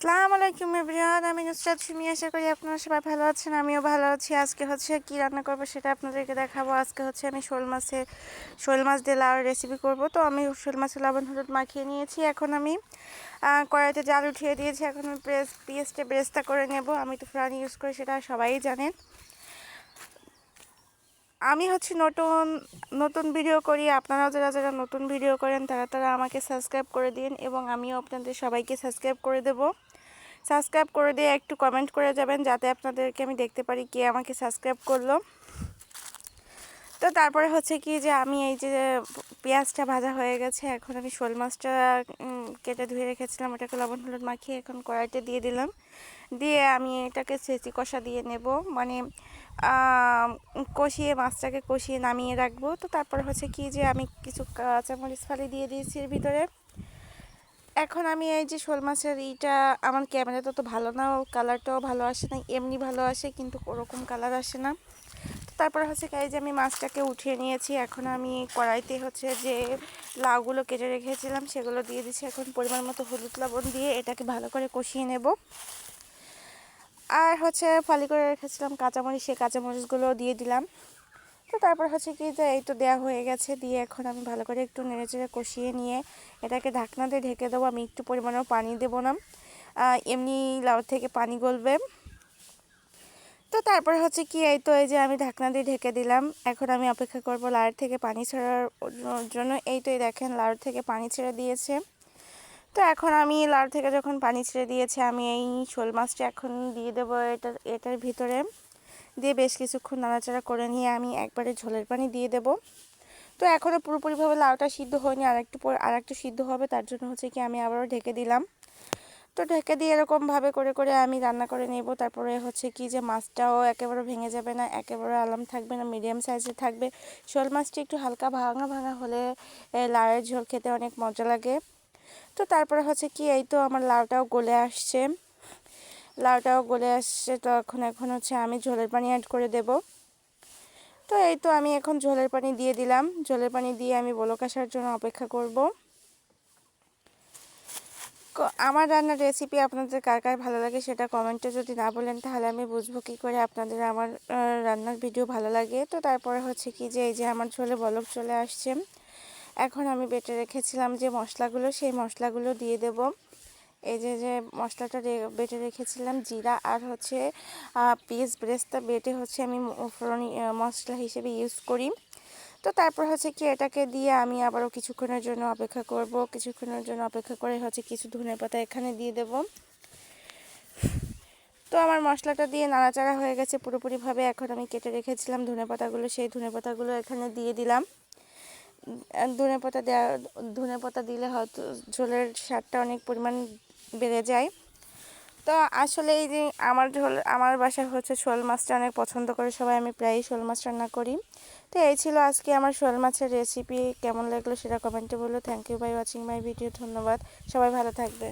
আসসালামু আলাইকুম এভরিওয়ান, আমি নুসরাত সুমি। আশা করি আপনারা সবাই ভালো আছেন, আমিও ভালো আছি। আজকে হচ্ছে কি রান্না করব সেটা আপনাদেরকে দেখাবো। আজকে হচ্ছে আমি শোল মাছ দিয়ে লাউয়ের রেসিপি করব। তো আমি শোল মাছে লবণ হলুদ মাখিয়ে নিয়েছি। এখন আমি কড়াইতে জাল উঠিয়ে দিয়েছি। এখন আমি পেঁয়াজটা বেরেস্তা করে নেব। আমি তো ফ্রান ইউজ করি, সেটা সবাই জানেন। আমি হচ্ছে নতুন নতুন ভিডিও করি। আপনারাও যারা যারা নতুন ভিডিও করেন তারা তারা আমাকে সাবস্ক্রাইব করে দিন, এবং আমিও আপনাদের সবাইকে সাবস্ক্রাইব করে দেব। সাবস্ক্রাইব করে দিয়ে একটু কমেন্ট করে যাবেন, যাতে আপনাদেরকে আমি দেখতে পারি কে আমাকে সাবস্ক্রাইব করলো। তো তারপরে হচ্ছে কি যে আমি এই যে পেঁয়াজটা ভাজা হয়ে গেছে, এখন আমি শোল মাছটা কেটে ধুয়ে রেখেছিলাম, ওটাকে লবণ হলুদ মাখিয়ে এখন কড়াইতে দিয়ে দিলাম। দিয়ে আমি এটাকে ছেঁচি কষা দিয়ে নেব, মানে কষিয়ে মাছটাকে কষিয়ে নামিয়ে রাখবো। তো তারপরে হচ্ছে কি যে আমি কিছু কাঁচামরিচ ফালি দিয়ে দিয়েছি এর ভিতরে। এখন আমি এই যে শোল মাছের আমার ক্যামেরাটা তো ভালো না, কালারটাও ভালো আসে না, এমনি ভালো আসে কিন্তু ওরকম কালার আসে না। তো তারপরে হচ্ছে এই যে আমি মাছটাকে উঠিয়ে নিয়েছি। এখন আমি কড়াইতে হচ্ছে যে লাউগুলো কেটে রেখেছিলাম সেগুলো দিয়ে দিচ্ছি। এখন পরিমাণ মতো হলুদ লবণ দিয়ে এটাকে ভালো করে কষিয়ে নেব। আর হচ্ছে ফালি করে রেখেছিলাম কাঁচামরিচ, সেই কাঁচামরিচগুলো দিয়ে দিলাম। তো তারপর হচ্ছে কি যে এই তো দেওয়া হয়ে গেছে, দিয়ে এখন আমি ভালো করে একটু নেড়েচেড়ে কষিয়ে নিয়ে এটাকে ঢাকনা দিয়ে ঢেকে দেবো। আমি একটু পরিমাণেও পানি দেবো না, এমনি লাউ থেকে পানি গলবে। তো তারপর হচ্ছে কি এই তো এই যে আমি ঢাকনা দিয়ে ঢেকে দিলাম। এখন আমি অপেক্ষা করব লাউয়ের থেকে পানি ছাড়ার জন্য। এই তো দেখেন লাউয়ের থেকে পানি ছেড়ে দিয়েছে। তো এখন আমি লাউ থেকে যখন পানি ছেড়ে দিয়েছে, আমি এই শোল মাছটা এখন দিয়ে দেবো এটার ভিতরে। দিয়ে বেশ কিছুক্ষণ নাড়াচাড়া করে নিয়ে আমি একবারে ঝোলের পানি দিয়ে দেব। তো এখনও পুরোপুরিভাবে লাউটা সিদ্ধ হয়নি, আরেকটু সিদ্ধ হবে, তার জন্য হচ্ছে কি আমি আবারও ঢেকে দিলাম। তো ঢেকে দিয়ে এরকমভাবে করে করে আমি রান্না করে নেব। তারপরে হচ্ছে কি যে মাছটাও একেবারে ভেঙে যাবে না, একেবারে আলাম থাকবে না, মিডিয়াম সাইজে থাকবে। শোল মাছটি একটু হালকা ভাঙা ভাঙা হলে লাউয়ের ঝোল খেতে অনেক মজা লাগে। তো তারপরে হচ্ছে কি এই তো আমার লাউটাও গলে আসছে। তো এখন হচ্ছে আমি ঝোলের পানি অ্যাড করে দেব। তো এই তো আমি এখন ঝোলের পানি দিয়ে দিলাম। ঝোলের পানি দিয়ে আমি বলক আসার জন্য অপেক্ষা করব। আমার রান্নার রেসিপি আপনাদের কার কার ভালো লাগে সেটা কমেন্টে যদি না বলেন, তাহলে আমি বুঝবো কী করে আপনাদের আমার রান্নার ভিডিও ভালো লাগে। তো তারপরে হচ্ছে কি যে এই যে আমার ঝোলে বলক চলে আসছে। এখন আমি বেটে রেখেছিলাম যে মশলাগুলো, সেই মশলাগুলো দিয়ে দেব। এই যে যে মশলাটা বেটে রেখেছিলাম, জিরা আর হচ্ছে পেঁয়াজ বেরেস্তা বেটে হচ্ছে আমি ফোড়ন মশলা হিসেবে ইউজ করি। তো তারপর হচ্ছে কি এটাকে দিয়ে আমি আবারও কিছুক্ষণের জন্য অপেক্ষা করব। কিছুক্ষণের জন্য অপেক্ষা করে হচ্ছে কিছু ধনেপাতা এখানে দিয়ে দেব। তো আমার মশলাটা দিয়ে নাড়াচাড়া হয়ে গেছে পুরোপুরিভাবে। এখন আমি কেটে রেখেছিলাম ধনেপাতাগুলো, সেই ধনেপাতাগুলো এখানে দিয়ে দিলাম। ধনেপাতা দিলে হয়তো ঝোলের স্বাদটা অনেক পরিমাণ বেড়ে যায়। তো আসলে এই যে আমার বাসায় হচ্ছে শোল মাছটা অনেক পছন্দ করে সবাই, আমি প্রায়ই শোল মাছ রান্না করি। তো এই ছিল আজকে আমার শোল মাছের রেসিপি। কেমন লাগলো সেটা কমেন্টে বলো। Thank you by watching my video. ধন্যবাদ, সবাই ভালো থাকবে।